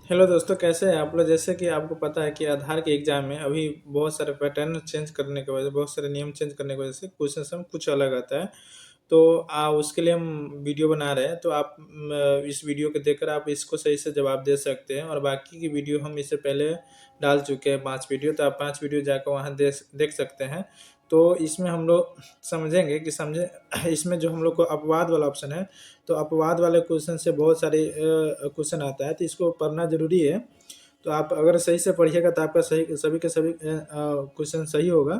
Hello दोस्तों, कैसे हैं आप लोग। जैसे कि आपको पता है कि आधार के एग्ज़ाम में अभी बहुत सारे पैटर्न चेंज करने की वजह, बहुत सारे नियम चेंज करने की वजह से क्वेश्चन सब कुछ अलग आता है। तो उसके लिए हम वीडियो बना रहे हैं। तो आप इस वीडियो को देखकर आप इसको सही से जवाब दे सकते हैं। और बाकी की वीडियो हम इससे पहले डाल चुके हैं 5 वीडियो, तो आप 5 वीडियो जाकर वहाँ देख देख सकते हैं। तो इसमें हम लोग समझेंगे कि समझे इसमें जो हम लोग को अपवाद वाला ऑप्शन है, तो अपवाद वाले क्वेश्चन से बहुत सारे क्वेश्चन आता है, तो इसको पढ़ना ज़रूरी है। तो आप अगर सही से पढ़िएगा तो आपका सही सभी के सभी क्वेश्चन सही होगा।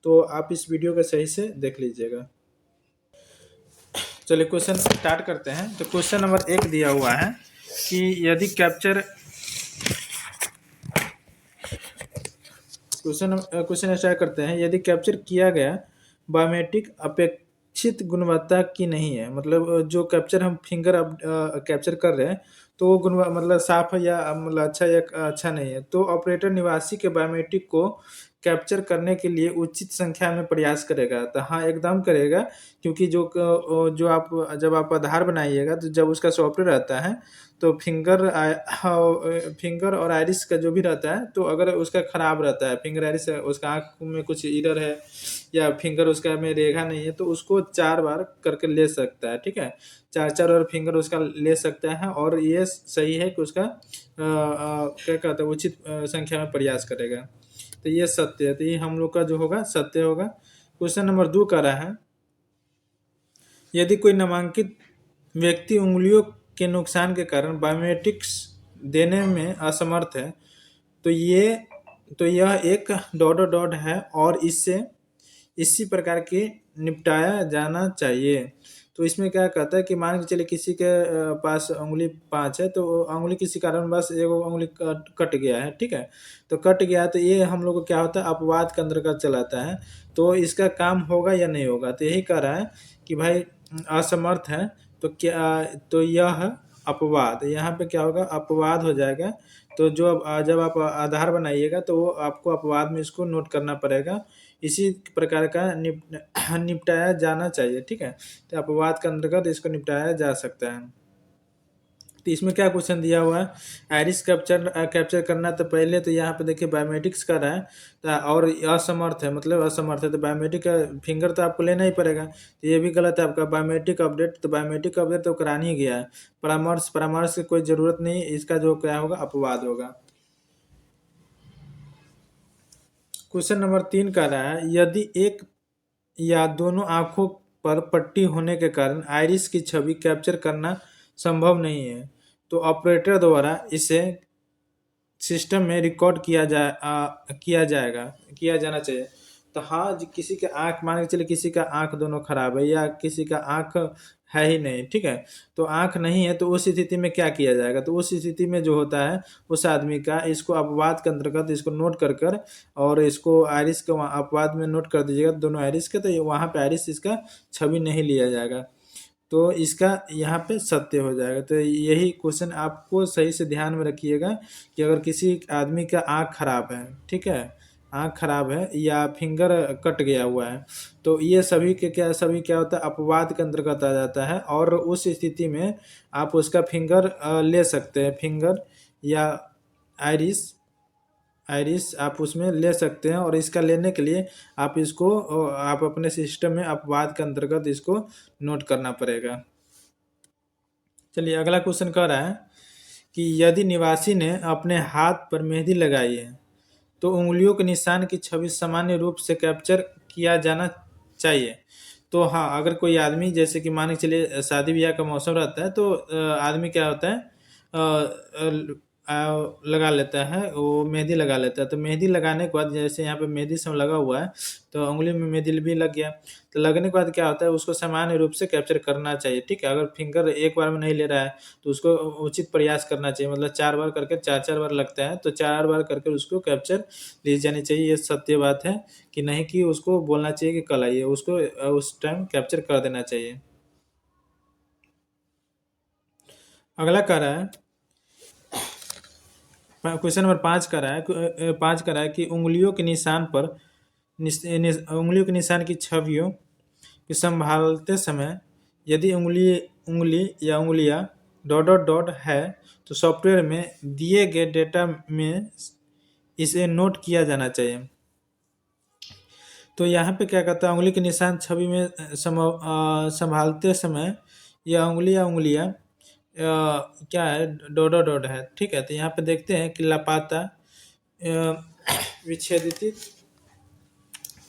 तो आप इस वीडियो को सही से देख लीजिएगा। चलिए क्वेश्चन स्टार्ट करते हैं। तो क्वेश्चन नंबर 1 दिया हुआ है कि यदि कैप्चर क्वेश्चन स्टार्ट करते हैं। यदि कैप्चर किया गया बायोमेट्रिक अपेक्षित गुणवत्ता की नहीं है, मतलब जो कैप्चर हम फिंगर अब कैप्चर कर रहे हैं, तो वो मतलब साफ है या मतलब अच्छा या अच्छा नहीं है, तो ऑपरेटर निवासी के बायोमेट्रिक को कैप्चर करने के लिए उचित संख्या में प्रयास करेगा। तो हाँ, एकदम करेगा। क्योंकि जो आप जब आप आधार बनाइएगा, तो जब उसका सॉफ्टवेयर आता है, तो फिंगर और आइरिस का जो भी रहता है, तो अगर उसका ख़राब रहता है फिंगर आइरिस, उसका आँख में कुछ एरर है या फिंगर उसका में रेखा नहीं है, तो उसको 4 बार करके ले सकता है। ठीक है, 4-4 और फिंगर उसका ले सकता है। और ये सही है कि उसका क्या कहते हैं, उचित संख्या में प्रयास करेगा। तो ये सत्य है। तो ये हम लोग का जो होगा सत्य होगा। क्वेश्चन नंबर 2 कह रहा है, यदि कोई नामांकित व्यक्ति उंगलियों के नुकसान के कारण बायोमेट्रिक्स देने में असमर्थ है, तो यह एक डॉट डॉट डॉट है और इससे इसी प्रकार के निपटाया जाना चाहिए। तो इसमें क्या कहता है कि मान के चलिए किसी के पास उंगली 5 है, तो उंगली किसी कारणवश एगो उंगली कट गया है। ठीक है, तो कट गया, तो ये हम लोग को क्या होता है, अपवाद के अंतर्गत चलाता है। तो इसका काम होगा या नहीं होगा, तो यही कह रहा है कि भाई असमर्थ है, तो क्या, तो यह अपवाद, यहाँ पे क्या होगा, अपवाद हो जाएगा। तो जब आप आधार बनाइएगा, तो वो आपको अपवाद में इसको नोट करना पड़ेगा। इसी प्रकार का निपटाया जाना चाहिए। ठीक है, तो अपवाद के अंतर्गत इसको निपटाया जा सकता है। तो इसमें क्या क्वेश्चन दिया हुआ है, आइरिस कैप्चर करना। तो पहले तो यहाँ पे देखिए बायोमेट्रिक्स कर रहा है, और असमर्थ है, मतलब असमर्थ है, तो बायोमेट्रिक का फिंगर तो आपको लेना ही पड़ेगा। तो ये भी गलत है आपका, बायोमेट्रिक अपडेट, तो बायोमेट्रिक अपडेट तो करानी ही गया है। परामर्श की कोई ज़रूरत नहीं, इसका जो क्या होगा, अपवाद होगा। क्वेश्चन नंबर 3 कह रहा है, यदि एक या दोनों आंखों पर पट्टी होने के कारण आइरिस की छवि कैप्चर करना संभव नहीं है, तो ऑपरेटर द्वारा इसे सिस्टम में रिकॉर्ड किया जाना चाहिए। तो हाँ जी, किसी के आँख, मान के चलिए किसी का आँख दोनों खराब है या किसी का आँख है ही नहीं। ठीक है, तो आँख नहीं है, तो उस स्थिति में क्या किया जाएगा, तो उस स्थिति में जो होता है, उस आदमी का इसको अपवाद के अंतर्गत इसको नोट कर और इसको आइरिस के वहाँ अपवाद में नोट कर दीजिएगा, दोनों आइरिस के, तो वहाँ पे आइरिस इसका छवि नहीं लिया जाएगा। तो इसका यहाँ पे सत्य हो जाएगा। तो यही क्वेश्चन आपको सही से ध्यान में रखिएगा कि अगर किसी आदमी का आँख खराब है, ठीक है, आँख खराब है या फिंगर कट गया हुआ है, तो ये सभी क्या होता है, अपवाद के अंतर्गत आ जाता है। और उस स्थिति में आप उसका फिंगर ले सकते हैं, फिंगर या आइरिस आइरिस आप उसमें ले सकते हैं। और इसका लेने के लिए आप अपने सिस्टम में अपवाद के अंतर्गत इसको नोट करना पड़ेगा। चलिए अगला क्वेश्चन कह रहा है कि यदि निवासी ने अपने हाथ पर मेहंदी लगाई है, तो उंगलियों के निशान की छवि सामान्य रूप से कैप्चर किया जाना चाहिए। तो हाँ, अगर कोई आदमी, जैसे कि मान के चलिए शादी ब्याह का मौसम रहता है, तो आदमी क्या होता है, लगा लेता है, वो मेहंदी लगा लेता है। तो मेहंदी लगाने के बाद, जैसे यहाँ पे मेहंदी सब लगा हुआ है, तो उंगली में मेहंदी भी लग गया। तो लगने के बाद क्या होता है, उसको सामान्य रूप से कैप्चर करना चाहिए। ठीक है, अगर फिंगर एक बार में नहीं ले रहा है, तो उसको उचित प्रयास करना चाहिए, मतलब 4 बार करके, 4-4 बार लगता है, तो 4 बार करके उसको कैप्चर ली जानी चाहिए। ये सत्य बात है कि नहीं, कि उसको बोलना चाहिए कि कल आइए, उसको उस टाइम कैप्चर कर देना चाहिए। अगला कह रहा है, क्वेश्चन नंबर 5 का रहा है, 5 का रहा है कि उंगलियों के निशान पर उंगलियों के निशान की छवियों की संभालते समय यदि उंगली उंगली या उंगलियां डॉट डॉट डॉट है तो सॉफ्टवेयर में दिए गए डेटा में इसे नोट किया जाना चाहिए। तो यहाँ पे क्या कहता है, उंगली के निशान छवि में संभालते समय यह उंगलियाँ क्या है, डॉट डॉट डॉट है, ठीक है। तो यहाँ पे देखते हैं कि लापता, विच्छेदित,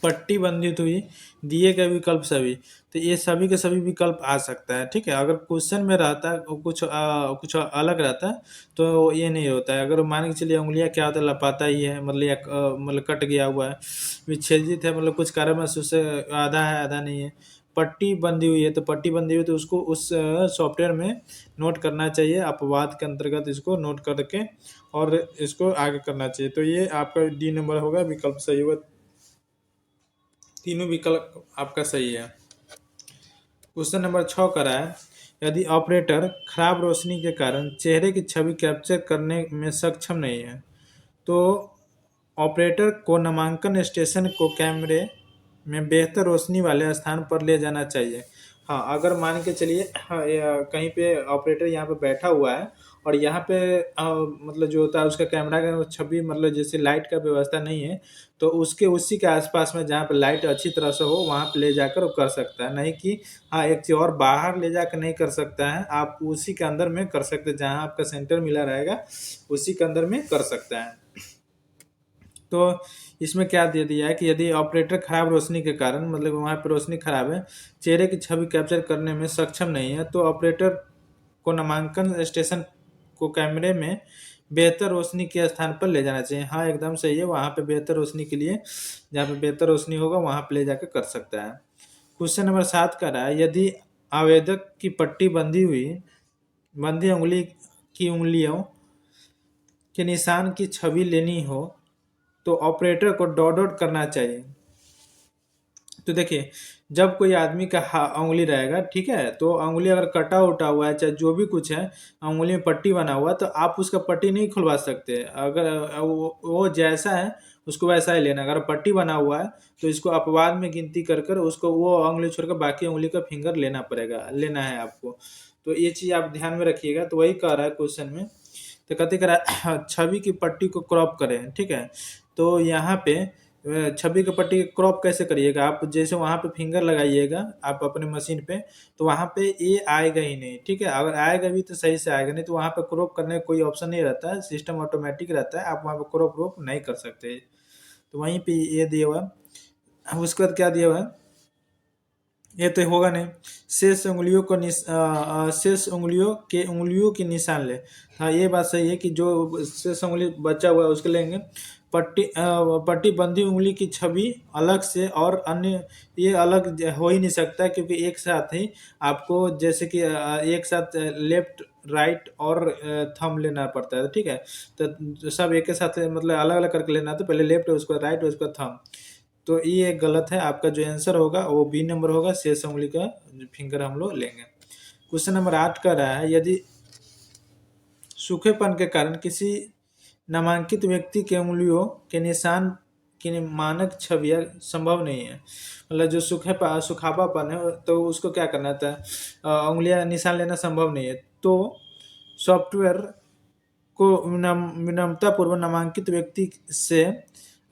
पट्टी बंधित हुई, दिए गए विकल्प सभी। तो ये सभी के सभी विकल्प आ सकता है, ठीक है। अगर क्वेश्चन में रहता है कुछ अलग रहता है तो ये नहीं होता है। अगर मान के चलिए उंगलियां क्या होता है, लपाता ही है मतलब, या मतलब कट गया हुआ है, विच्छेदित है मतलब कुछ कारणवश उससे आधा है आधा नहीं है, पट्टी बंधी हुई है तो पट्टी बंधी हुई तो उसको उस सॉफ्टवेयर में नोट करना चाहिए, अपवाद के अंतर्गत इसको नोट करके और इसको आगे करना चाहिए। तो ये आपका डी नंबर होगा, विकल्प सही होगा, तीनों विकल्प आपका सही है। क्वेश्चन नंबर 6 का रहा है, यदि ऑपरेटर खराब रोशनी के कारण चेहरे की छवि कैप्चर करने में सक्षम नहीं है तो ऑपरेटर को नामांकन स्टेशन को कैमरे में बेहतर रोशनी वाले स्थान पर ले जाना चाहिए। हाँ, अगर मान के चलिए, हाँ, कहीं पे ऑपरेटर यहाँ पे बैठा हुआ है और यहाँ पे मतलब जो होता है उसका कैमरा का छवि, मतलब जैसे लाइट का व्यवस्था नहीं है तो उसके उसी के आसपास में जहाँ पे लाइट अच्छी तरह से हो वहाँ पे ले जाकर वो कर सकता है, नहीं कि हाँ एक चीज़ और बाहर ले जाकर नहीं कर सकता है, आप उसी के अंदर में कर सकते हैं, जहाँ आपका सेंटर मिला रहेगा उसी के अंदर में कर सकता है। तो इसमें क्या दे दिया है कि यदि ऑपरेटर खराब रोशनी के कारण, मतलब वहाँ पर रोशनी खराब है, चेहरे की छवि कैप्चर करने में सक्षम नहीं है तो ऑपरेटर को नामांकन स्टेशन को कैमरे में बेहतर रोशनी के स्थान पर ले जाना चाहिए। हाँ, एकदम सही है, वहाँ पे बेहतर रोशनी के लिए जहाँ पे बेहतर रोशनी होगा वहाँ पे ले जाकर कर सकता है। क्वेश्चन नंबर 7 का रहा है, यदि आवेदक की पट्टी बंधी उंगली की उंगलियों के निशान की छवि लेनी हो तो ऑपरेटर को डॉट डॉट करना चाहिए। तो देखिए, जब कोई आदमी का उंगली रहेगा, ठीक है, तो उंगली अगर कटा उटा हुआ है चाहे जो भी कुछ है, उंगली में पट्टी बना हुआ है तो आप उसका पट्टी नहीं खुलवा सकते। अगर वो जैसा है उसको वैसा ही लेना। अगर पट्टी बना हुआ है तो इसको अपवाद में गिनती कर कर उसको वो उंगली छोड़कर बाकी उंगली का फिंगर लेना है आपको। तो ये चीज़ आप ध्यान में रखिएगा। तो वही कह रहा है क्वेश्चन में, तो कहते कह रहा है छवि की पट्टी को क्रॉप करें, ठीक है। तो यहाँ पे छवि की पट्टी क्रॉप कैसे करिएगा, आप जैसे वहाँ पे फिंगर लगाइएगा आप अपने मशीन पे तो वहाँ पे ये आएगा ही नहीं, ठीक है। अगर आएगा भी तो सही से आएगा, नहीं तो वहाँ पे क्रॉप करने का कोई ऑप्शन नहीं रहता है, सिस्टम ऑटोमेटिक रहता है, आप वहाँ पे क्रॉप नहीं कर सकते। तो वहीं पे ये दिया हुआ है। उसके बाद क्या दिया हुआ है, ये तो होगा नहीं, शेष उंगलियों के निशान ले। हाँ, ये बात सही है कि जो शेष उंगली बचा हुआ है उसके लेंगे। पट्टी बंधी उंगली की छवि अलग से और अन्य ये अलग हो ही नहीं सकता, क्योंकि एक साथ ही आपको, जैसे कि एक साथ लेफ्ट राइट और थंब लेना पड़ता है, ठीक है। तो सब एक के साथ मतलब अलग अलग करके लेना, तो पहले लेफ्ट उसके बाद राइट उसके बाद थंब। तो ये गलत है, आपका जो आंसर होगा वो बी नंबर होगा, शेष उंगली का फिंगर हम लोग लेंगे। क्वेश्चन नंबर 8 का रहा है, यदि सूखेपन के कारण किसी नामांकित व्यक्ति के उंगलियों के निशान की मानक छवियां संभव नहीं है, मतलब जो सुखापापन है तो उसको क्या करना था, उंगलियां निशान लेना संभव नहीं है, तो सॉफ्टवेयर को विनम्रतापूर्वक नामांकित व्यक्ति से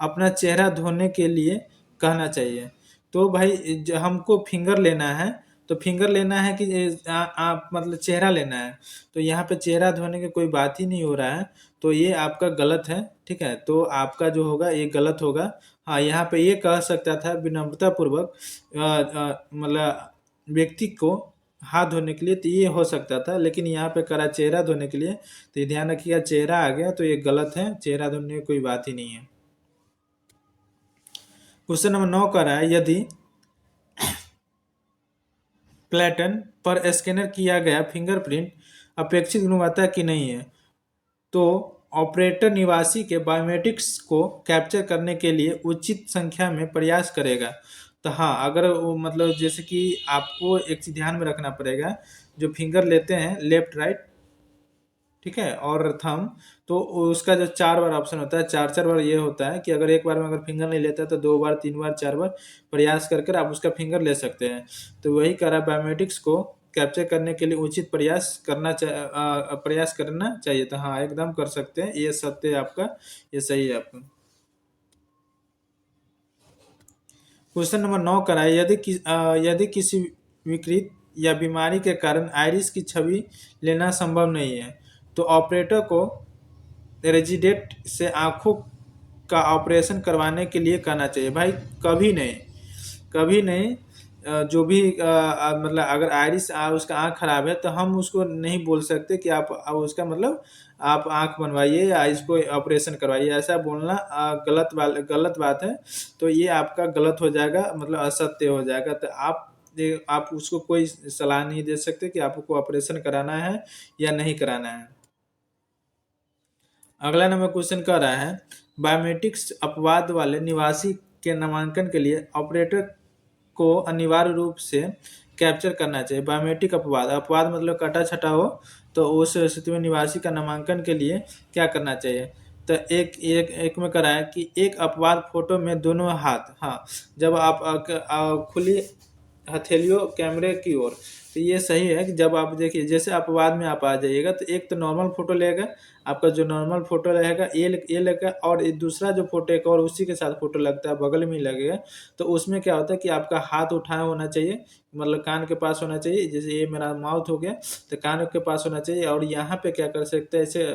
अपना चेहरा धोने के लिए कहना चाहिए। तो भाई हमको फिंगर लेना है, तो फिंगर लेना है कि आप मतलब चेहरा लेना है, तो यहाँ पे चेहरा धोने की कोई बात ही नहीं हो रहा है, तो ये आपका गलत है, ठीक है। तो आपका जो होगा ये गलत होगा। हाँ, यहाँ पे ये कह सकता था विनम्रतापूर्वक मतलब व्यक्ति को हाथ धोने के लिए, तो ये हो सकता था, लेकिन यहाँ पे करा चेहरा धोने के लिए, तो ये ध्यान रखिएगा चेहरा आ गया तो ये गलत है, चेहरा धोने की कोई बात ही नहीं है। क्वेश्चन नंबर 9 का रहा है, यदि प्लेटन पर स्कैनर किया गया फिंगरप्रिंट अपेक्षित गुणवत्ता की नहीं है तो ऑपरेटर निवासी के बायोमेट्रिक्स को कैप्चर करने के लिए उचित संख्या में प्रयास करेगा। तो हाँ, अगर वो मतलब जैसे कि आपको एक चीज ध्यान में रखना पड़ेगा, जो फिंगर लेते हैं लेफ्ट राइट, ठीक है, और थंब, तो उसका जो 4 बार ऑप्शन होता है, 4 बार ये होता है कि अगर एक बार में अगर फिंगर नहीं लेता है तो 2 बार 3 बार 4 बार प्रयास कर कर आप उसका फिंगर ले सकते हैं। तो वही करा बायोमेट्रिक्स को कैप्चर करने के लिए उचित प्रयास करना चाहिए था। हाँ, एकदम कर सकते हैं, ये सत्य है आपका, ये सही है आपका। क्वेश्चन नंबर 9 करा है, यदि किसी विकृत या बीमारी के कारण आइरिस की छवि लेना संभव नहीं है तो ऑपरेटर को रेजिडेंट से आंखों का ऑपरेशन करवाने के लिए कहना चाहिए। भाई कभी नहीं, कभी नहीं। जो भी मतलब अगर आइरिस उसका आँख खराब है तो हम उसको नहीं बोल सकते कि आप उसका मतलब आप आँख बनवाइए या इसको ऑपरेशन करवाइए, ऐसा बोलना गलत बात है। तो ये आपका गलत हो जाएगा, मतलब असत्य हो जाएगा। तो आप उसको कोई सलाह नहीं दे सकते कि आपको ऑपरेशन कराना है या नहीं कराना है। अगला नंबर क्वेश्चन कह रहा है, बायोमेट्रिक्स अपवाद वाले निवासी के नामांकन के लिए ऑपरेटर को अनिवार्य रूप से कैप्चर करना चाहिए। बायोमेट्रिक अपवाद मतलब कटा छटा हो, तो उस स्थिति में निवासी का नामांकन के लिए क्या करना चाहिए। तो एक में करा है कि एक अपवाद फोटो में दोनों हाथ, हाँ, जब आप खुली हथेलियों कैमरे की ओर, तो ये सही है कि जब आप देखिए, जैसे अपवाद में आप आ जाइएगा तो एक तो नॉर्मल फोटो लेगा, आपका जो नॉर्मल फोटो रहेगा ये लेगा, और दूसरा जो फोटो एक और उसी के साथ फोटो लगता है, बगल में ही लगेगा। तो उसमें क्या होता है कि आपका हाथ उठाया होना चाहिए, मतलब कान के पास होना चाहिए। जैसे ये मेरा माउथ हो गया तो कान के पास होना चाहिए, और यहाँ पे क्या कर सकते हैं, ऐसे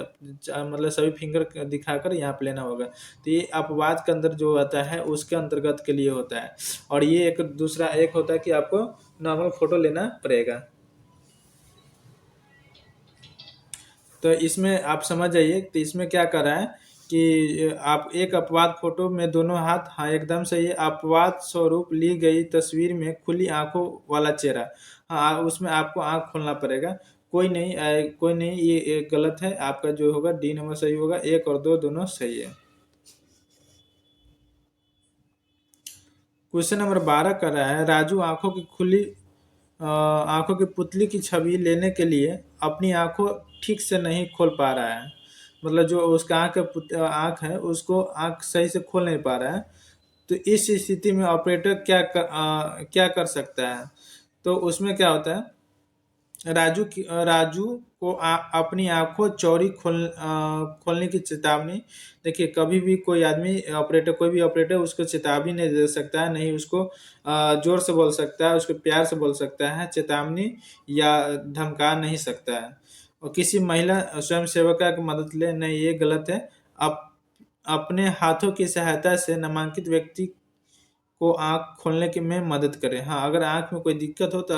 मतलब सभी फिंगर दिखाकर यहाँ पे लेना होगा। तो ये अपवाद के अंदर जो आता है उसके अंतर्गत के लिए होता है। और ये एक दूसरा एक होता है कि आपको नॉर्मल फोटो लेना पड़ेगा। तो इसमें आप समझ जाइए, तो इसमें क्या कर रहा है कि आप एक अपवाद फोटो में दोनों हाथ, हाँ एकदम सही है। अपवाद स्वरूप ली गई तस्वीर में खुली आंखों वाला चेहरा, हाँ उसमें आपको आंख खोलना पड़ेगा। कोई नहीं, ये एक गलत है आपका, जो होगा डी नंबर सही होगा, 1 और 2 दोनों सही है। क्वेश्चन नंबर 12 कर रहा है, राजू आंखों की पुतली की छवि लेने के लिए अपनी आंखों ठीक से नहीं खोल पा रहा है। मतलब जो उसका आंख है उसको आंख सही से खोल नहीं पा रहा है। तो इस स्थिति में ऑपरेटर क्या कर सकता है। तो उसमें क्या होता है, राजू को अपनी आंखों चौड़ी खोलने की चेतावनी। देखिए कभी भी कोई आदमी कोई भी ऑपरेटर उसको चेतावनी नहीं दे सकता है, नहीं उसको जोर से बोल सकता है, उसको प्यार से बोल सकता है, चेतावनी या धमका नहीं सकता है। और किसी महिला स्वयं सेविका की मदद ले, नहीं ये गलत है। अप, अपने हाथों की सहायता से नामांकित व्यक्ति को आँख खोलने की में मदद करें। हाँ, अगर आँख में कोई दिक्कत हो तो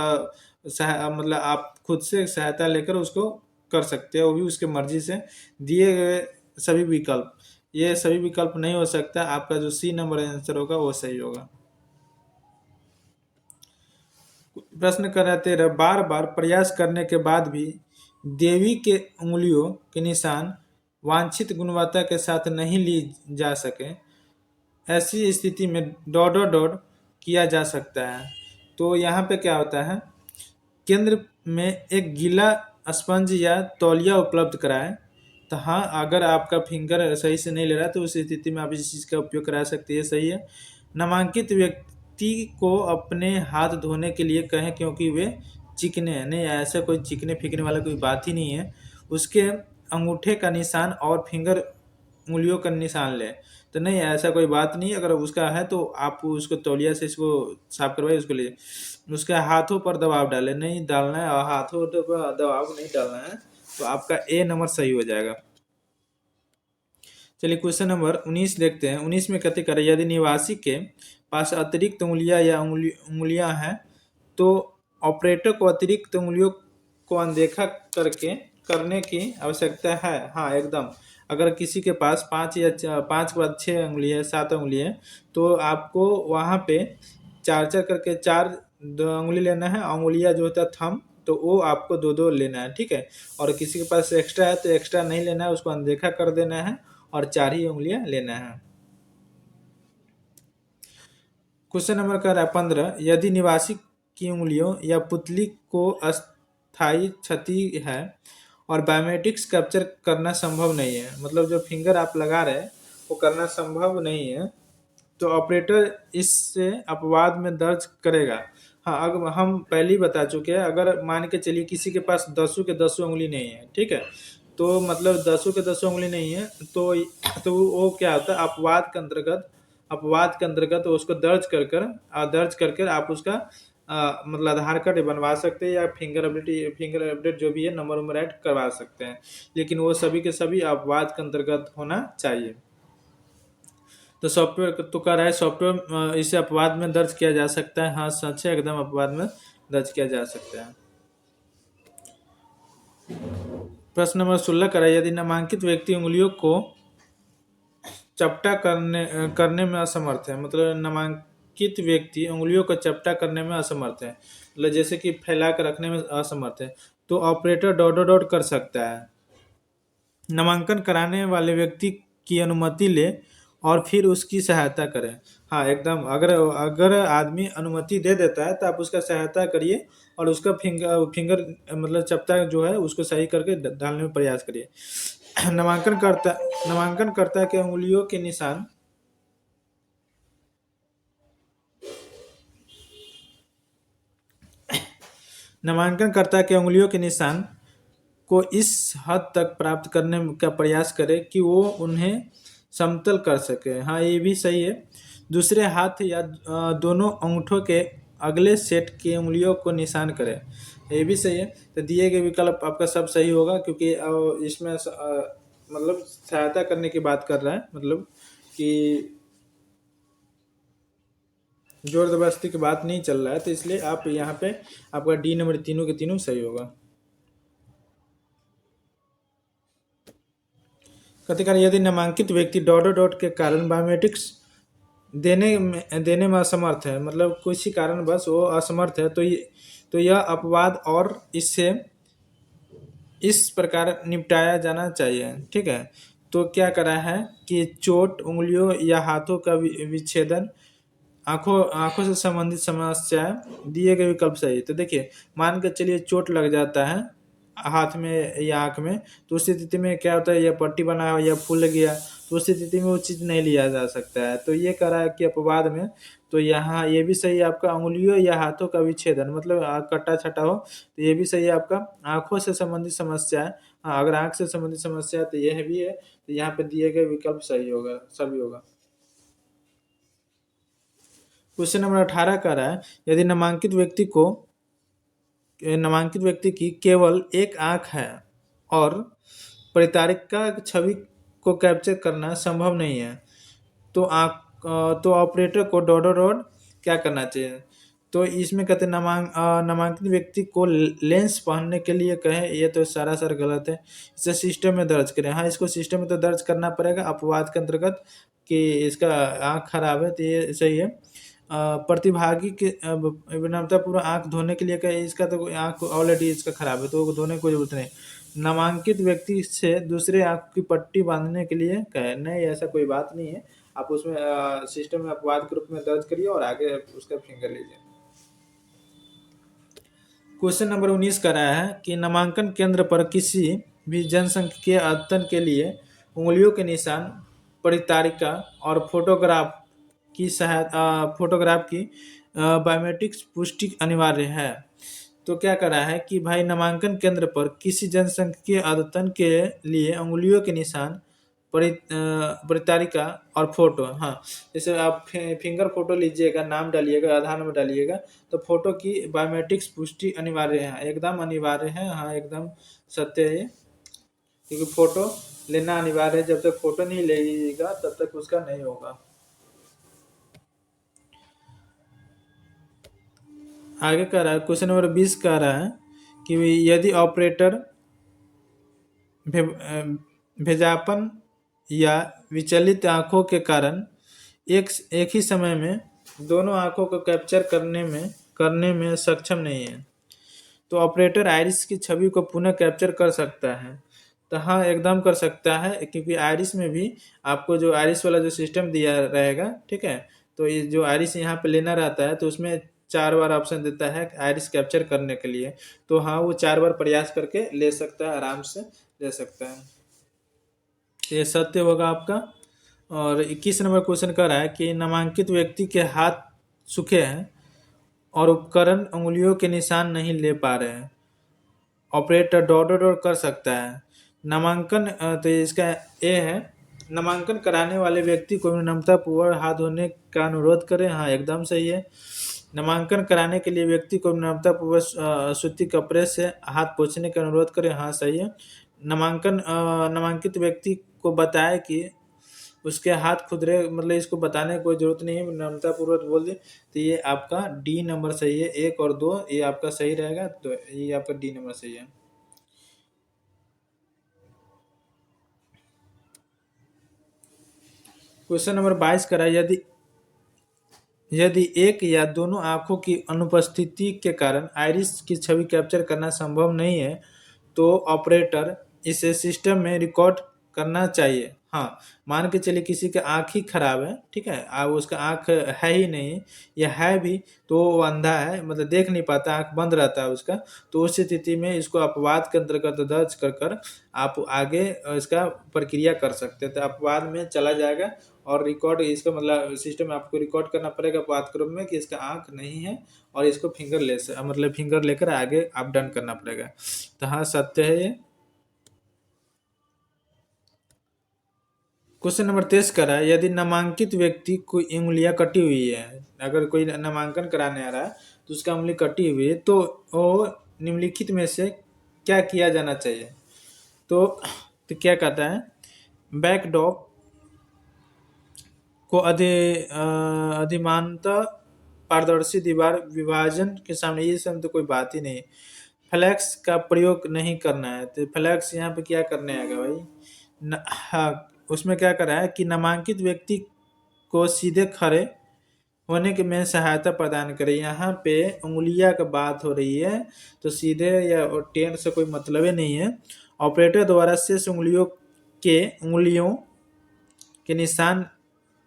मतलब आप खुद से सहायता लेकर उसको कर सकते हैं, वो भी उसके मर्जी से। दिए गए सभी विकल्प, ये सभी विकल्प नहीं हो सकता, आपका जो सी नंबर आंसर होगा वो सही होगा। प्रश्न कर रहे थे, बार बार प्रयास करने के बाद भी देवी के उंगलियों के निशान वांछित गुणवत्ता के साथ नहीं ली जा सके, ऐसी स्थिति में डॉट किया जा सकता है। तो यहाँ पे क्या होता है, केंद्र में एक गीला स्पंज या तौलिया उपलब्ध कराएं। तो हाँ, अगर आपका फिंगर सही से नहीं ले रहा तो उस स्थिति में आप इस चीज़ का उपयोग करा सकते हैं, सही है। नामांकित व्यक्ति को अपने हाथ धोने के लिए कहें क्योंकि वे चिकने हैं, नहीं ऐसा कोई चिकने फिकने वाला कोई बात ही नहीं है। उसके अंगूठे का निशान और फिंगर उंगलियों का निशान ले, तो नहीं ऐसा कोई बात नहीं। अगर उसका है तो आप उसको तौलिया से इसको साफ करवाइए, उसको लिए उसके हाथों पर दबाव डाले, नहीं डालना है, और हाथों पर दबाव नहीं डालना है। तो आपका ए नंबर सही हो जाएगा। चलिए क्वेश्चन नंबर 19 देखते हैं। 19 में कहते करें, यदि निवासी के पास अतिरिक्त उंगलियां या उंगलियां हैं तो ऑपरेटर को अतिरिक्त उंगलियों को अनदेखा करने की आवश्यकता है। हाँ एकदम, अगर किसी के पास 5 के बाद 6 उंगली है, 7 उंगली है, तो आपको वहाँ पे चार करके 4 उंगली लेना है। उंगलियां जो होता है थंब, तो वो आपको दो दो लेना है, ठीक है। और किसी के पास एक्स्ट्रा है तो एक्स्ट्रा नहीं लेना है, उसको अनदेखा कर देना है, और 4 ही उंगलियां लेना है। क्वेश्चन नंबर कह रहा है 15, यदि निवासी की उंगलियों या पुतली को अस्थायी क्षति है और बायोमेट्रिक्स कैप्चर करना संभव नहीं है, मतलब जो फिंगर आप लगा रहे हैं वो करना संभव नहीं है, तो ऑपरेटर इससे अपवाद में दर्ज करेगा। हाँ, अगर हम पहले ही बता चुके हैं, अगर मान के चलिए किसी के पास दसों के दसों उंगली नहीं है, ठीक है, तो मतलब दसों के दसों उंगली नहीं है, तो वो क्या होता है, अपवाद के अंतर्गत उसको दर्ज कर कर आप उसका मतलब आधार कार्ड बनवा सकते हैं, या फिंगर अपडेट जो भी है, नंबर वंबर ऐड करवा सकते हैं, लेकिन वो सभी के सभी अपवाद के अंतर्गत होना चाहिए। तो सॉफ्टवेयर तो कह रहा है सॉफ्टवेयर इसे अपवाद में दर्ज किया जा सकता है। हाँ, सच है, एकदम अपवाद में दर्ज किया जा सकता है। प्रश्न नंबर 16 करा, यदि नामांकित व्यक्ति उंगलियों को चपटा करने में असमर्थ है, मतलब नामांकित व्यक्ति उंगलियों को चपटा करने में असमर्थ है, मतलब जैसे कि फैला कर रखने में असमर्थ है, तो ऑपरेटर डॉट डॉट डॉट कर सकता है। नामांकन कराने वाले व्यक्ति की अनुमति ले और फिर उसकी सहायता करें। हाँ, एकदम, अगर अगर आदमी अनुमति दे देता है तो आप उसका सहायता करिए, और उसका फिंगर मतलब चपटा जो है उसको सही करके डालने में प्रयास करिए। नामांकन करता के उंगलियों के निशान नामांकनकर्ता के उंगलियों के निशान को इस हद तक प्राप्त करने का प्रयास करें कि वो उन्हें समतल कर सके। हाँ, ये भी सही है। दूसरे हाथ या दोनों अंगूठों के अगले सेट की उंगलियों को निशान करें, ये भी सही है। तो दिए गए विकल्प आपका सब सही होगा, क्योंकि इसमें मतलब सहायता करने की बात कर रहा है, मतलब कि जोर जबरदस्ती की बात नहीं चल रहा है, तो इसलिए आप यहाँ पे आपका डी नंबर तीनों के तीनों सही होगा। कथिकार, यदि नामांकित व्यक्ति डॉट डॉट डॉट के कारण बायोमेट्रिक्स देने में असमर्थ है, मतलब किसी कारण बस वो असमर्थ है, तो यह अपवाद और इससे इस प्रकार निपटाया जाना चाहिए, ठीक है। तो क्या करा है कि चोट, उंगलियों या हाथों का विच्छेदन, आंखों आंखों से संबंधित समस्याएं, दिए गए विकल्प सही। तो देखिए, मान के चलिए चोट लग जाता है हाथ में या आंख में, तो उस स्थिति में क्या होता है, या पट्टी बना हो या फूल गया, तो उस स्थिति में वो चीज़ नहीं लिया जा सकता है। तो ये कह रहा है कि अपवाद में, तो यहाँ ये भी सही है आपका, उंगलियों या हाथों का विच्छेदन, मतलब कटा छटा हो, तो ये भी सही है आपका। आंखों से संबंधित समस्या है, हाँ, अगर आंख से संबंधित समस्या है तो यह भी है, तो यहाँ पे दिए गए विकल्प सही होगा, सभी होगा। क्वेश्चन नंबर 18 कह रहा है, यदि नामांकित व्यक्ति की केवल एक आंख है और परितारिका छवि को कैप्चर करना संभव नहीं है, तो तो operator co dot dot dot क्या करना चाहिए। तो इसमें कहते हैं नामांकित व्यक्ति को लेंस पहनने के लिए कहें, ये तो सारा गलत है, इसे सिस्टम में दर्ज करें। हाँ, इसको सिस्टम में तो दर्ज करना पड़ेगा अपवाद के अंतर्गत कि इसका आँख खराब है, तो ये सही है। प्रतिभागी के विनम्रतापूर्वक आँख धोने के लिए कहे, इसका तो आँख ऑलरेडी इसका खराब है, तो धोने की कोई जरूरत नहीं। नामांकित व्यक्ति से दूसरे आँख की पट्टी बांधने के लिए कहे, नहीं, ऐसा कोई बात नहीं है, आप उसमें सिस्टम में अपवाद के रूप में दर्ज करिए और आगे उसका फिंगर लीजिए। क्वेश्चन नंबर 19 का रहा है कि नामांकन केंद्र पर किसी भी जनसंख्यिकीय अध्ययन के लिए उंगलियों के निशान, परितारिका और फोटोग्राफ की बायोमेट्रिक्स पुष्टि अनिवार्य है। तो क्या करा है कि भाई, नामांकन केंद्र पर किसी जनसंख्यिकीय अद्यतन के लिए उंगलियों के निशान, परितारिका और फोटो, हाँ, जैसे आप फिंगर फोटो लीजिएगा, नाम डालिएगा, आधार नंबर डालिएगा, तो फोटो की बायोमेट्रिक्स पुष्टि अनिवार्य है, एकदम अनिवार्य है। हाँ, एकदम सत्य है, क्योंकि फोटो लेना अनिवार्य है, जब तक फोटो नहीं लेगा तब तक उसका नहीं होगा। आगे कह रहा है, क्वेश्चन नंबर 20 कह रहा है कि यदि ऑपरेटर भेजापन या विचलित आंखों के कारण एक ही समय में दोनों आंखों को कैप्चर करने में सक्षम नहीं है, तो ऑपरेटर आइरिस की छवि को पुनः कैप्चर कर सकता है। तो हाँ, एकदम कर सकता है, क्योंकि आइरिस में भी आपको जो आइरिस वाला जो सिस्टम दिया रहेगा, ठीक है, तो ये जो आइरिस यहाँ पे लेना रहता है, तो उसमें 4 बार ऑप्शन देता है आइरिस कैप्चर करने के लिए, तो हाँ, वो 4 बार प्रयास करके ले सकता है, आराम से ले सकता है। ये सत्य होगा आपका। और 21 नंबर क्वेश्चन कर रहा है कि नामांकित व्यक्ति के हाथ सूखे हैं और उपकरण उंगलियों के निशान नहीं ले पा रहे हैं। ऑपरेटर डॉट डॉट डॉट कर सकता है। नामांकन तो इसका ए है, नामांकन कराने वाले व्यक्ति को विनम्रतापूर्वक हाथ धोने का अनुरोध करें। हाँ, एकदम सही है। नामांकन कराने के लिए व्यक्ति को विनम्रतापूर्वक सूती कपड़े से हाथ पोंछने का अनुरोध करें। हाँ, सही है। नामांकित व्यक्ति को बताए कि उसके हाथ खुदरे, मतलब इसको बताने की कोई जरूरत नहीं है, विनम्रतापूर्वक बोल दे। तो ये आपका डी नंबर सही है। 1 और 2 ये आपका सही रहेगा, तो ये आपका डी नंबर सही है। क्वेश्चन नंबर 22 करा, यदि एक या दोनों आंखों की अनुपस्थिति के कारण आइरिस की छवि कैप्चर करना संभव नहीं है, तो ऑपरेटर इसे सिस्टम में रिकॉर्ड करना चाहिए। हाँ, मान के चलिए किसी का आँख ही खराब है, ठीक है, अब उसका आँख है ही नहीं, या है भी तो वो अंधा है, मतलब देख नहीं पाता, आँख बंद रहता है उसका। तो उस स्थिति में इसको अपवाद के अंतर्गत दर्ज कर कर आप आगे इसका प्रक्रिया कर सकते हैं। तो अपवाद में चला जाएगा और रिकॉर्ड इसका मतलब सिस्टम में आपको रिकॉर्ड करना पड़ेगा अपवाद क्रम में कि इसका आँख नहीं है, और इसको फिंगर मतलब फिंगर लेकर आगे आप डन करना पड़ेगा। तो हाँ, सत्य है ये। क्वेश्चन नंबर 23 करा, यदि नामांकित व्यक्ति की उंगलियां कटी हुई है, अगर कोई नामांकन कराने आ रहा है तो उसका उंगली कटी हुई है, तो वो निम्नलिखित में से क्या किया जाना चाहिए? तो क्या कहता है, बैकडॉग को अधिमानतः पारदर्शी दीवार विभाजन के सामने, ये सब तो कोई बात ही नहीं। फ्लैक्स का प्रयोग नहीं करना है, तो फ्लैक्स यहाँ पे क्या करने आएगा भाई? हाँ, उसमें क्या करा है कि नामांकित व्यक्ति को सीधे खड़े होने के में सहायता प्रदान करे। यहाँ पे उंगलियां का बात हो रही है, तो सीधे या टेन से कोई मतलब ही नहीं है। ऑपरेटर द्वारा शेष उंगलियों के निशान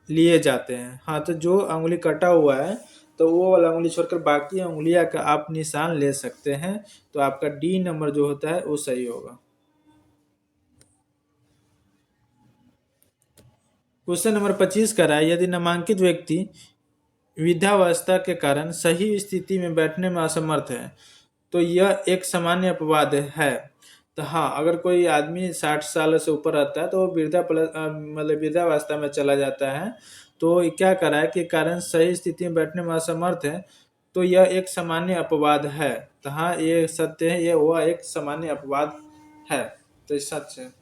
लिए जाते हैं। हाँ, तो जो उंगली कटा हुआ है तो वो वाला उंगली छोड़कर बाकी उंगलियां का आप निशान ले सकते हैं। तो आपका डी नंबर जो होता है वो सही होगा। क्वेश्चन नंबर 25 का है, यदि नामांकित व्यक्ति वृद्धावस्था के कारण सही स्थिति में बैठने में असमर्थ है, तो यह एक सामान्य अपवाद है। तो हाँ, अगर कोई आदमी 60 साल से ऊपर रहता है तो वो मतलब वृद्धावस्था में चला जाता है, तो ये क्या करा है कि कारण सही स्थिति में बैठने में असमर्थ है, तो यह एक सामान्य अपवाद है। तो हाँ, ये सत्य है, ये वह एक सामान्य अपवाद है, तो ये सच है।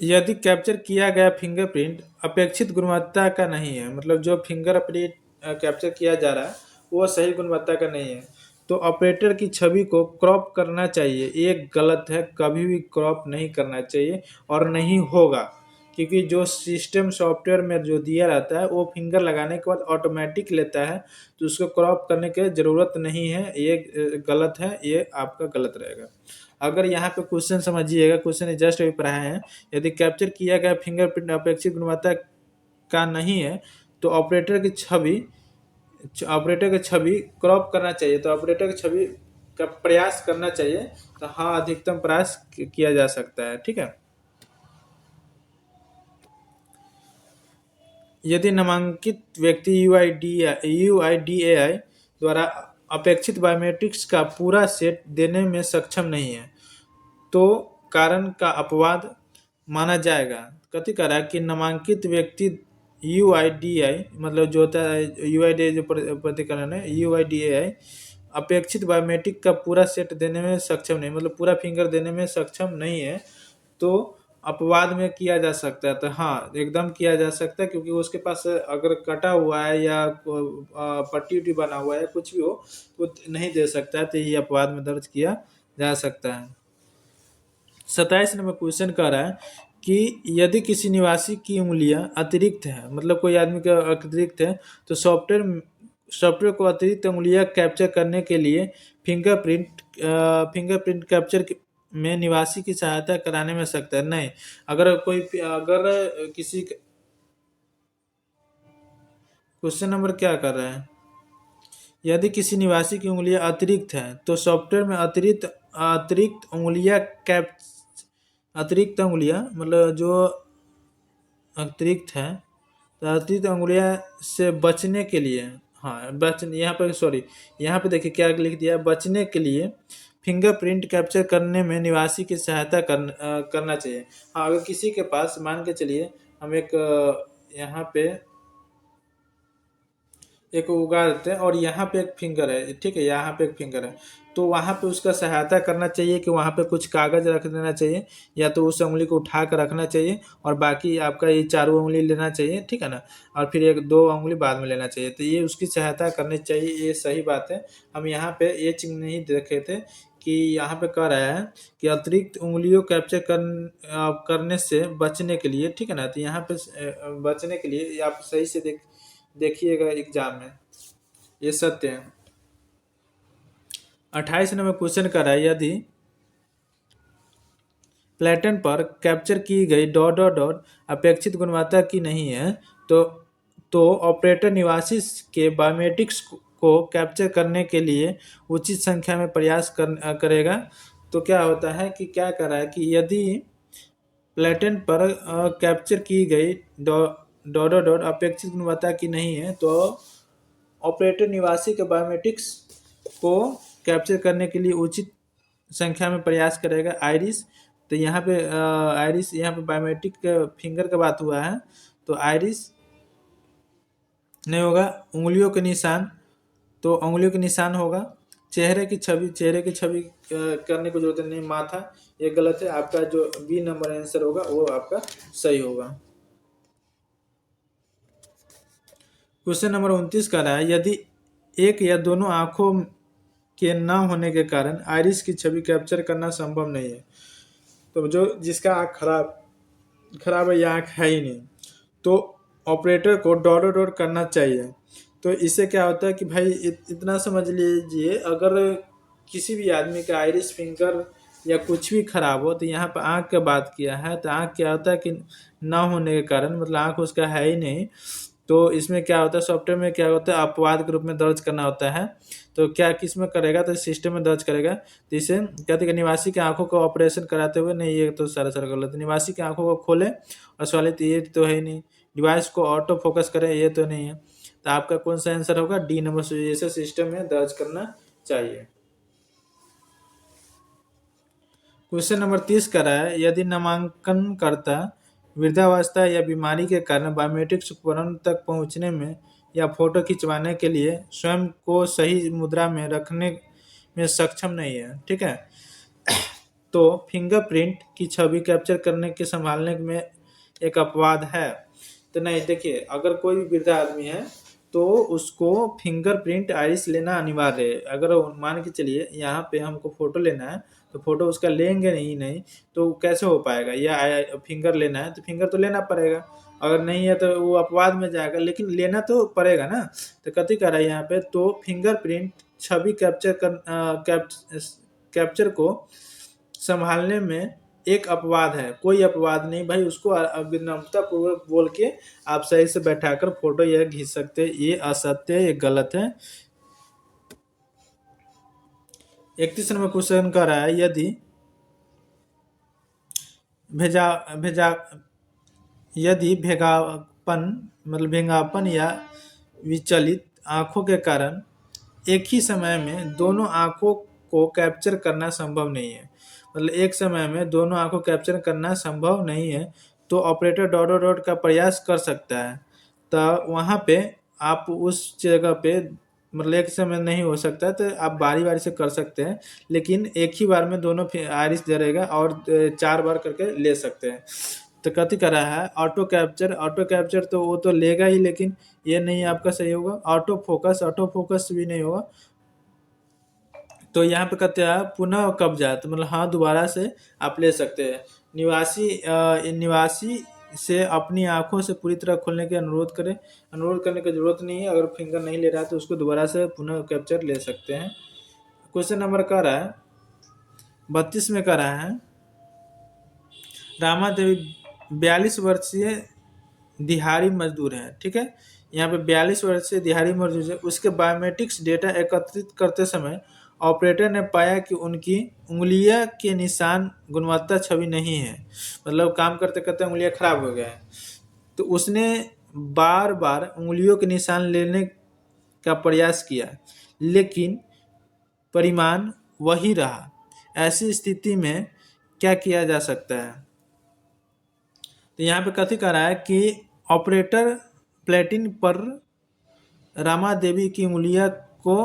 यदि कैप्चर किया गया फिंगरप्रिंट अपेक्षित गुणवत्ता का नहीं है, मतलब जो फिंगरप्रिंट कैप्चर किया जा रहा है वो सही गुणवत्ता का नहीं है, तो ऑपरेटर की छवि को क्रॉप करना चाहिए। ये गलत है, कभी भी क्रॉप नहीं करना चाहिए और नहीं होगा, क्योंकि जो सिस्टम सॉफ्टवेयर में जो दिया रहता है वो फिंगर लगाने के बाद ऑटोमेटिक लेता है, तो उसको क्रॉप करने की ज़रूरत नहीं है। ये गलत है, ये आपका गलत रहेगा। अगर यहाँ पे क्वेश्चन समझिएगा, क्वेश्चन जस्ट अभी पढ़ाए हैं, यदि कैप्चर किया गया फिंगरप्रिंट अपेक्षित गुणवत्ता का नहीं है, तो ऑपरेटर की छवि क्रॉप करना चाहिए। तो ऑपरेटर की छवि का प्रयास करना चाहिए। तो हाँ, अधिकतम प्रयास किया जा सकता है, ठीक है। यदि नामांकित व्यक्ति यूआईडीएआई द्वारा अपेक्षित बायोमेट्रिक्स का पूरा सेट देने में सक्षम नहीं है, तो कारण का अपवाद माना जाएगा। कथी करा कि नामांकित व्यक्ति यूआईडीआई, मतलब जो होता है यूआईडीआई जो प्रतिकरण है, यूआईडीएआई अपेक्षित बायोमेट्रिक का पूरा सेट देने में सक्षम नहीं, मतलब पूरा फिंगर देने में सक्षम नहीं है, तो अपवाद में किया जा सकता है। तो हाँ, एकदम किया जा सकता है, क्योंकि उसके पास अगर कटा हुआ है या पट्टी उट्टी बना हुआ है, कुछ भी हो, तो नहीं दे सकता है, तो ये अपवाद में दर्ज किया जा सकता है। 27 नंबर क्वेश्चन कह रहा है कि यदि किसी निवासी की उंगलियां अतिरिक्त है, मतलब कोई आदमी का अतिरिक्त है, तो सॉफ्टवेयर को अतिरिक्त उंगलियां कैप्चर करने के लिए फिंगरप्रिंट कैप्चर में निवासी की सहायता कराने में सकता है। नहीं, अगर किसी, क्वेश्चन नंबर क्या कर रहा है, यदि किसी निवासी की उंगलियां अतिरिक्त है तो सॉफ्टवेयर में अतिरिक्त उंगलियां अतिरिक्त उंगलियां, मतलब जो अतिरिक्त है तो अतिरिक्त उंगलियां से बचने के लिए, हाँ यहाँ पर सॉरी, यहाँ पे देखिए क्या लिख दिया, बचने के लिए फिंगरप्रिंट कैप्चर करने में निवासी की सहायता करना चाहिए। हाँ, अगर किसी के पास मान के चलिए हम एक यहाँ पे एक उगा देते हैं और यहाँ पे एक फिंगर है, ठीक है, यहाँ पे एक फिंगर है, तो वहाँ पे उसका सहायता करना चाहिए कि वहाँ पे कुछ कागज रख देना चाहिए, या तो उस उंगली को उठा कर रखना चाहिए और बाकी आपका ये चारों उंगली लेना चाहिए, ठीक है ना, और फिर एक दो उंगली बाद में लेना चाहिए, तो ये उसकी सहायता करनी चाहिए, ये सही बात है। हम यहाँ पे ये चीज नहीं देखे थे कि यहाँ पे कह रहा है कि अतिरिक्त उंगलियों कैप्चर करने से बचने के लिए, ठीक है ना, तो यहाँ पे बचने के लिए आप सही से देखिएगा एग्जाम में, ये सत्य है। 28 नंबर क्वेश्चन कर रहा है, यदि प्लेटन पर कैप्चर की गई डॉट डॉट डॉट अपेक्षित गुणवत्ता की नहीं है, तो ऑपरेटर निवासी के बायोमेट्रिक्स को कैप्चर करने के लिए उचित संख्या में प्रयास करेगा। तो क्या होता है कि क्या कर रहा है कि यदि प्लेटन पर कैप्चर की गई डॉट डॉट डॉट अपेक्षित गुणवत्ता की नहीं है, तो ऑपरेटर निवासी के बायोमेट्रिक्स को कैप्चर करने के लिए उचित संख्या में प्रयास करेगा। आइरिस, तो यहाँ पे आइरिस, यहाँ पे बायोमेट्रिक फिंगर का बात हुआ है, तो आइरिस नहीं होगा, उंगलियों के निशान, तो उंगलियों के निशान होगा। चेहरे की छवि, चेहरे की छवि करने की जरूरत नहीं, माथा, ये गलत है, आपका जो बी नंबर आंसर होगा वो आपका सही होगा। क्वेश्चन नंबर 29 का रहा है, यदि एक या दोनों आंखों के न होने के कारण आइरिस की छवि कैप्चर करना संभव नहीं है, तो जो जिसका आँख खराब है या आँख है ही नहीं, तो operator co dot dot dot करना चाहिए। तो इससे क्या होता है कि भाई इतना समझ लीजिए, अगर किसी भी आदमी का आइरिस फिंगर या कुछ भी खराब हो, तो यहाँ पर आँख का बात किया है, तो आँख क्या होता है कि ना होने के कारण, मतलब आँख उसका है ही नहीं, तो इसमें क्या होता है, सॉफ्टवेयर में क्या होता है, अपवाद के रूप में दर्ज करना होता है। तो क्या किस में करेगा, तो सिस्टम में दर्ज करेगा। तो इसे कहते हैं कि निवासी की आंखों का ऑपरेशन कराते हुए, नहीं ये तो सारा गलत, निवासी की आंखों को खोले और सवाल तो ये तो है ही नहीं, डिवाइस को ऑटो फोकस करें, ये तो नहीं है, तो आपका कौन सा आंसर होगा, डी नंबर, जैसे सिस्टम में दर्ज करना चाहिए। क्वेश्चन नंबर 30 का रहा है, यदि नामांकन करता वृद्धावस्था या बीमारी के कारण बायोमेट्रिक्स उपकरण तक पहुंचने में या फोटो खिंचवाने के लिए स्वयं को सही मुद्रा में रखने में सक्षम नहीं है, ठीक है, तो फिंगरप्रिंट की छवि कैप्चर करने के संभालने में एक अपवाद है। तो नहीं, देखिए, अगर कोई भी वृद्धा आदमी है तो उसको फिंगरप्रिंट आइरिस लेना अनिवार्य है। अगर मान के चलिए यहाँ पे हमको फोटो लेना है, तो फोटो उसका लेंगे नहीं तो कैसे हो पाएगा, या फिंगर लेना है तो फिंगर तो लेना पड़ेगा, अगर नहीं है तो वो अपवाद में जाएगा, लेकिन लेना तो पड़ेगा ना। तो कथी कर रहा है यहाँ पे, तो फिंगरप्रिंट छवि कैप्चर को संभालने में एक अपवाद है, कोई अपवाद नहीं भाई, उसको विनम्रता पूर्वक बोल के आप सही से बैठाकर फोटो यह खींच सकते हैं, ये असत्य है, ये गलत है। 31 नंबर क्वेश्चन कर रहा है, यदि भेजा भेजा यदि भेगापन, मतलब भेंगापन या विचलित आंखों के कारण एक ही समय में दोनों आंखों को कैप्चर करना संभव नहीं है, मतलब एक समय में दोनों आंखों कैप्चर करना संभव नहीं है, तो ऑपरेटर डॉट डॉट डॉट का प्रयास कर सकता है। तो वहाँ पे आप उस जगह पे, मतलब एक समय नहीं हो सकता, तो आप बारी बारी से कर सकते हैं, लेकिन एक ही बार में दोनों आइरिस दे रहेगा और 4 बार करके ले सकते हैं। तो कथी कर रहा है, ऑटो कैप्चर, ऑटो कैप्चर तो वो तो लेगा ही, लेकिन ये नहीं आपका सही होगा। ऑटो फोकस भी नहीं होगा। तो यहाँ पे कहते हैं पुनः कब्जा, तो मतलब हाँ दोबारा से आप ले सकते हैं। निवासी से अपनी आंखों से पूरी तरह खोलने के अनुरोध करें, अनुरोध करने की जरूरत नहीं है, अगर फिंगर नहीं ले रहा है तो उसको दोबारा से पुनः कैप्चर ले सकते हैं। क्वेश्चन नंबर कह रहा है 32 में कह रहा है, रामा देवी 42 वर्षीय दिहाड़ी मजदूर है, ठीक है, यहाँ पे 42 वर्षीय दिहाड़ी मजदूर है, उसके बायोमेट्रिक्स डेटा एकत्रित करते समय ऑपरेटर ने पाया कि उनकी उंगलियां के निशान गुणवत्ता छवि नहीं है, मतलब काम करते करते उंगलियां खराब हो गया है, तो उसने बार बार उंगलियों के निशान लेने का प्रयास किया, लेकिन परिमाण वही रहा। ऐसी स्थिति में क्या किया जा सकता है? तो यहाँ पे कथी कह रहा है कि ऑपरेटर प्लेटिन पर रामा देवी की उंगलियां को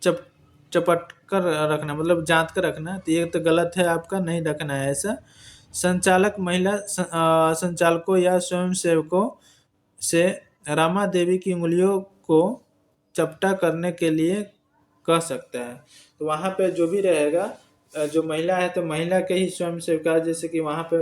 चपट कर रखना, मतलब जांच कर रखना, तो ये तो गलत है, आपका नहीं रखना है ऐसा। संचालक महिला संचालकों या स्वयंसेवकों से रामा देवी की उंगलियों को चपटा करने के लिए कह सकता है। तो वहाँ पे जो भी रहेगा, जो महिला है तो महिला के ही स्वयं सेविका, जैसे कि वहाँ पे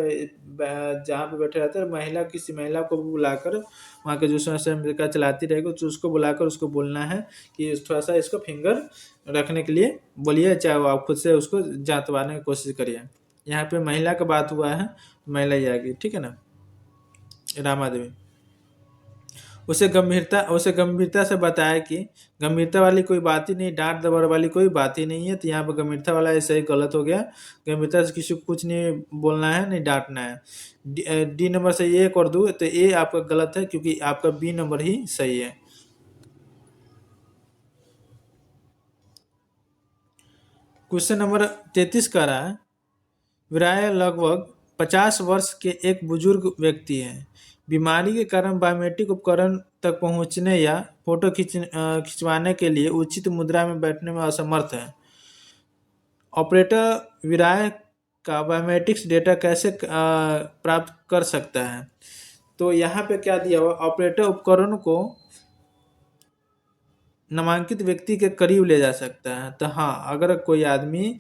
जहाँ पे बैठे रहते हैं महिला, किसी महिला को बुलाकर वहाँ के जो स्वयं सेविका चलाती रहेगी तो उसको बुलाकर उसको बोलना है कि थोड़ा सा इसको फिंगर रखने के लिए बोलिए, चाहे वो आप खुद से उसको जांचवाने की कोशिश करिए। यहाँ पे महिला का बात हुआ है, महिला ही आएगी, ठीक है ना। रामा देवी उसे गंभीरता से बताया कि गंभीरता वाली कोई बात ही नहीं, डांट दबाड़ वाली कोई बात ही नहीं है। तो यहाँ पर गंभीरता वाला ऐसे ही गलत हो गया। गंभीरता से किसी को कुछ नहीं बोलना है, नहीं डांटना है। डी नंबर से एक और दो, तो ए आपका गलत है क्योंकि आपका बी नंबर ही सही है। क्वेश्चन नंबर 33 का रहा है, विराय लगभग 50 वर्ष के एक बुजुर्ग व्यक्ति हैं। बीमारी के कारण बायोमेट्रिक उपकरण तक पहुंचने या फोटो खिंचवाने के लिए उचित मुद्रा में बैठने में असमर्थ है। ऑपरेटर विराय का बायोमेट्रिक्स डेटा कैसे प्राप्त कर सकता है? तो यहाँ पे क्या दिया हुआ, ऑपरेटर उपकरण को नामांकित व्यक्ति के करीब ले जा सकता है। तो हाँ, अगर कोई आदमी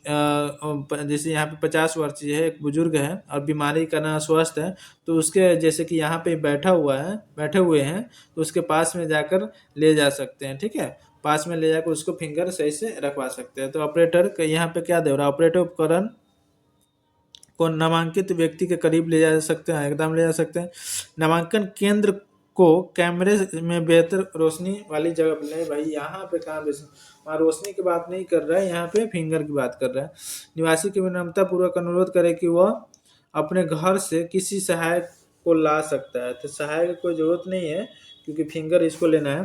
जैसे यहाँ पे 50 वर्षीय है, एक बुजुर्ग है और बीमारी का ना स्वस्थ है, तो उसके जैसे कि यहाँ पे बैठे हुए हैं, तो उसके पास में जाकर ले जा सकते हैं, ठीक है। पास में ले जाकर उसको फिंगर सही से रखवा सकते हैं। तो ऑपरेटर यहाँ पे क्या दे रहा है, ऑपरेटर उपकरण को नामांकित व्यक्ति के करीब ले जा सकते हैं, एकदम ले जा सकते हैं। नामांकन केंद्र को कैमरे में बेहतर रोशनी वाली जगह पर नहीं, भाई यहाँ पे कहाँ वहाँ रोशनी की बात नहीं कर रहा है, यहाँ पे फिंगर की बात कर रहा है। निवासी की विनम्रता पूर्वक अनुरोध करे कि वह अपने घर से किसी सहायक को ला सकता है। तो सहायक की कोई जरूरत नहीं है क्योंकि फिंगर इसको लेना है।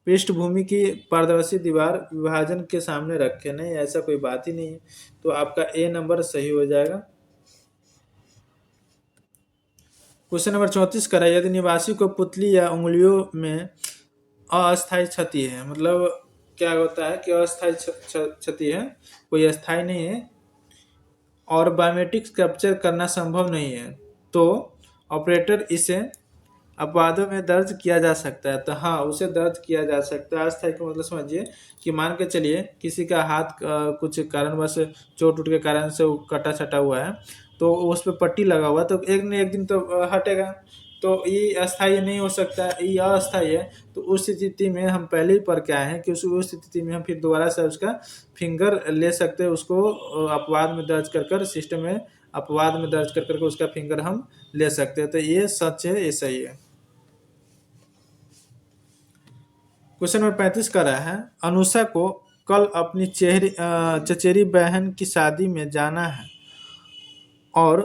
पृष्ठभूमि की पारदर्शी दीवार विभाजन के सामने रखे, नहीं ऐसा कोई बात ही नहीं है। तो आपका ए नंबर सही हो जाएगा। क्वेश्चन नंबर 34 करा, यदि निवासी को पुतली या उंगलियों में अस्थायी क्षति है, मतलब क्या होता है कि अस्थायी क्षति है, कोई अस्थायी नहीं है और बायोमेट्रिक्स कैप्चर करना संभव नहीं है, तो ऑपरेटर इसे अपवादों में दर्ज किया जा सकता है। तो हाँ, उसे दर्ज किया जा सकता है। अस्थायी का मतलब समझिए कि मान के चलिए किसी का हाथ कुछ कारणवश चोट उठ के कारण से वो कटा छटा हुआ है, तो उस पर पट्टी लगा हुआ, तो एक न एक दिन तो हटेगा। तो ये अस्थायी नहीं हो सकता, ये अस्थायी है। तो उस स्थिति में हम पहले ही पढ़ के आए हैं कि उस स्थिति में हम फिर दोबारा से उसका फिंगर ले सकते हैं, उसको अपवाद में दर्ज कर सिस्टम में अपवाद में दर्ज कर उसका फिंगर हम ले सकते हैं। तो ये सच है, ये सही है। क्वेश्चन नंबर 35 का रहा है, अनुषा को कल अपनी चचेरी बहन की शादी में जाना है और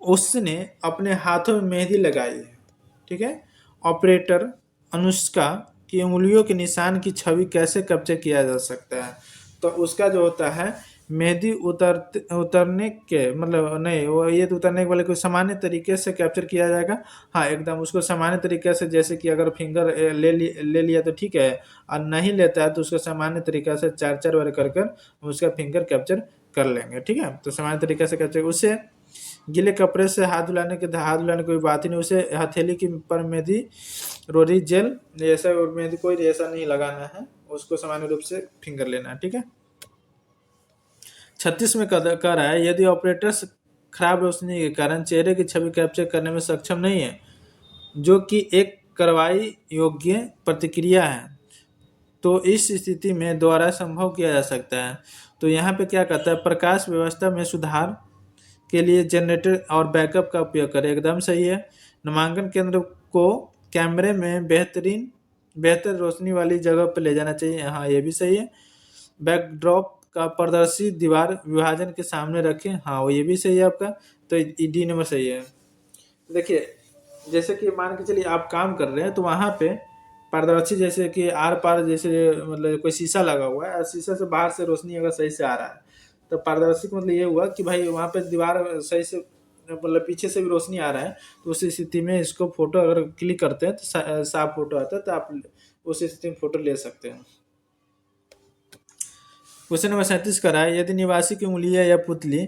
उसने अपने हाथों में मेहंदी लगाई है, ठीक है। ऑपरेटर अनुष्का की उंगलियों के निशान की छवि कैसे कैप्चर किया जा सकता है? तो उसका जो होता है मेहंदी उतरने के मतलब नहीं, वो ये तो उतरने के वाले को सामान्य तरीके से कैप्चर किया जाएगा। हाँ, एकदम उसको सामान्य तरीके से, जैसे कि अगर फिंगर ले लिया तो ठीक है, और नहीं लेता है तो उसको सामान्य तरीके से 4 बार कर उसका फिंगर कैप्चर कर लेंगे, ठीक है। तो सामान्य तरीके से कैप्चर, उसे गीले कपड़े से हाथ धुलाने की कोई बात ही नहीं। उसे हथेली की पर मेहंदी रोरी जेल ऐसा मेहंदी कोई ऐसा नहीं लगाना है, उसको सामान्य रूप से फिंगर लेना है, ठीक है। 36 में कह रहा है, यदि ऑपरेटर्स खराब रोशनी के कारण चेहरे की छवि कैप्चर करने में सक्षम नहीं है, जो कि एक कार्रवाई योग्य प्रतिक्रिया है, तो इस स्थिति में दोबारा संभव किया जा सकता है। तो यहाँ पे क्या कहता है, प्रकाश व्यवस्था में सुधार के लिए जनरेटर और बैकअप का उपयोग करें, एकदम सही है। नामांकन केंद्र को कैमरे में बेहतर रोशनी वाली जगह पर ले जाना चाहिए, हाँ ये भी सही है। बैकड्रॉप का पारदर्शी दीवार विभाजन के सामने रखें, हाँ वो ये भी सही है आपका। तो डी नंबर सही है। देखिए जैसे कि मान के चलिए आप काम कर रहे हैं तो वहाँ पे पारदर्शी, जैसे कि आर पार, जैसे मतलब कोई शीशा लगा हुआ है और शीशा से बाहर से रोशनी अगर सही से आ रहा है तो पारदर्शी का मतलब ये हुआ कि भाई वहाँ पे दीवार सही से, मतलब पीछे से भी रोशनी आ रहा है, तो उस स्थिति में इसको फोटो अगर क्लिक करते हैं तो साफ फोटो आता है, तो आप उस स्थिति में फोटो ले सकते हैं। क्वेश्चन नंबर 37 का है, यदि निवासी की उंगलियां या पुतली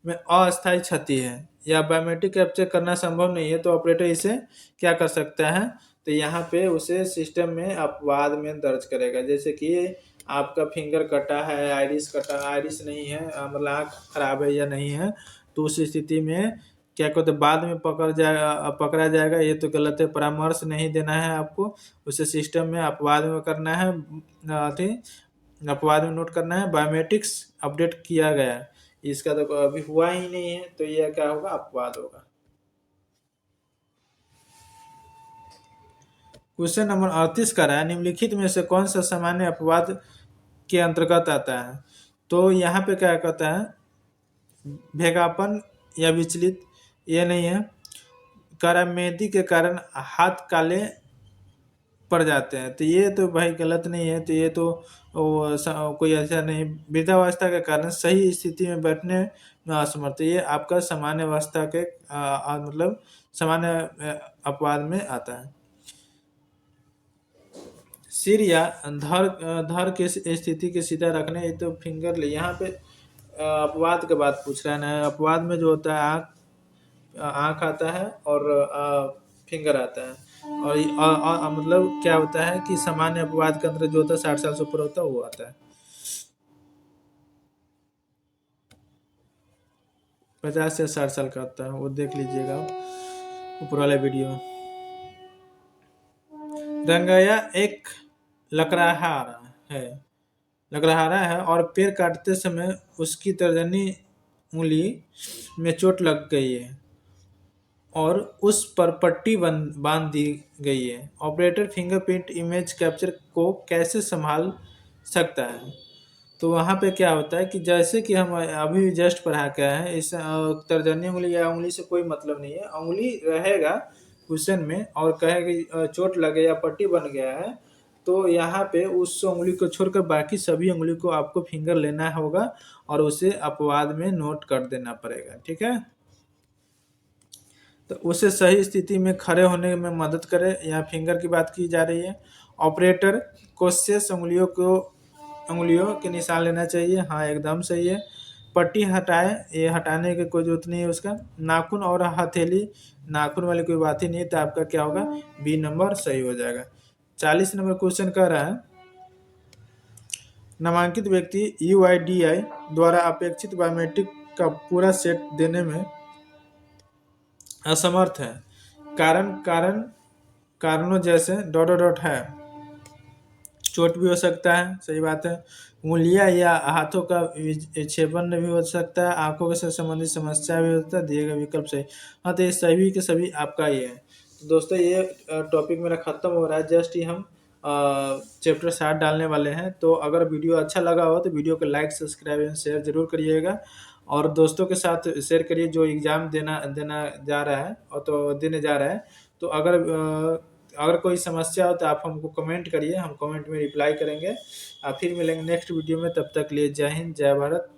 में अस्थायी क्षति है या बायोमेट्रिक कैप्चर करना संभव नहीं है तो ऑपरेटर इसे क्या कर सकता है, तो यहाँ पे उसे सिस्टम में अपवाद में दर्ज करेगा। जैसे कि आपका फिंगर कटा है, आइरिस कटा, आइरिस नहीं है, मतलब आँख खराब है या नहीं है, तो उस स्थिति में क्या कहते हैं, बाद में पकड़ा जाएगा, ये तो गलत है। परामर्श नहीं देना है आपको, उसे सिस्टम में अपवाद में करना है, अपवाद में नोट करना है। बायोमेट्रिक्स अपडेट किया गया है, इसका तो अभी हुआ ही नहीं है, तो यह क्या होगा, अपवाद होगा। क्वेश्चन नंबर 38 का है, निम्नलिखित में से कौन सा सामान्य अपवाद के अंतर्गत आता है, तो यहाँ पे क्या कहता है, भेगापन या विचलित, ये नहीं है। करामेदी के कारण हाथ काले पड़ जाते हैं, तो ये तो भाई गलत नहीं है, तो ये तो कोई ऐसा नहीं। वृद्धावस्था के कारण सही स्थिति में बैठने में असमर्थ, ये आपका सामान्य अवस्था के मतलब सामान्य अपवाद में आता है। सिर या धर के स्थिति के सीधा रखने, ये तो फिंगर ले, यहाँ पे अपवाद के बाद पूछ रहा है ना। अपवाद में जो होता है आँख आता है और फिंगर आता है, और मतलब क्या होता है कि सामान्य अपवाद के अंदर जो होता है 60 साल से ऊपर होता है वो आता है। 50 से 60 साल का आता है, वो देख लीजिएगा ऊपर वाला वीडियो। रंगैया एक लकड़हारा है, लकड़हारा है और पेड़ काटते समय उसकी तर्जनी उंगली में चोट लग गई है और उस पर पट्टी बांध दी गई है। ऑपरेटर फिंगरप्रिंट इमेज कैप्चर को कैसे संभाल सकता है, तो वहाँ पे क्या होता है कि जैसे कि हम अभी जस्ट पढ़ा के आए हैं, इस तर्जनी उंगली या उंगली से कोई मतलब नहीं है, उंगली रहेगा क्वेश्चन में और कहे कि चोट लगे या पट्टी बन गया है, तो यहाँ पे उस उंगली को छोड़कर बाकी सभी उंगली को आपको फिंगर लेना होगा और उसे अपवाद में नोट कर देना पड़ेगा, ठीक है। तो उसे सही स्थिति में खड़े होने में मदद करे, यहाँ फिंगर की बात की जा रही है। ऑपरेटर को शेष उंगलियों के निशान लेना चाहिए, हाँ एकदम सही है। पट्टी हटाए, ये हटाने की कोई जरूरत नहीं है उसका। नाखून और हथेली, नाखून वाली कोई बात ही नहीं है, तो आपका क्या होगा, बी नंबर सही हो जाएगा। 40 नंबर क्वेश्चन कह रहा है, नामांकित व्यक्ति UIDAI द्वारा अपेक्षित बायोमेट्रिक का पूरा सेट देने में असमर्थ है। कारणों जैसे डॉट डॉट डॉट है, चोट भी हो सकता है, सही बात है। उंगलियां या हाथों का विक्षेपण भी हो सकता है, आंखों के साथ संबंधित समस्या भी होता है, दिए गए विकल्प सही। हाँ, तो ये सभी के सभी आपका ही है। तो दोस्तों ये टॉपिक मेरा खत्म हो रहा है, जस्ट ही हम चैप्टर 7 डालने वाले हैं। तो अगर वीडियो अच्छा लगा हो तो वीडियो को लाइक, सब्सक्राइब एंड शेयर जरूर करिएगा, और दोस्तों के साथ शेयर करिए जो एग्ज़ाम देना जा रहा है और तो देने जा रहा है। तो अगर कोई समस्या हो तो आप हमको कमेंट करिए, हम कमेंट में रिप्लाई करेंगे। फिर मिलेंगे नेक्स्ट वीडियो में, तब तक लिए जय हिंद, जय भारत।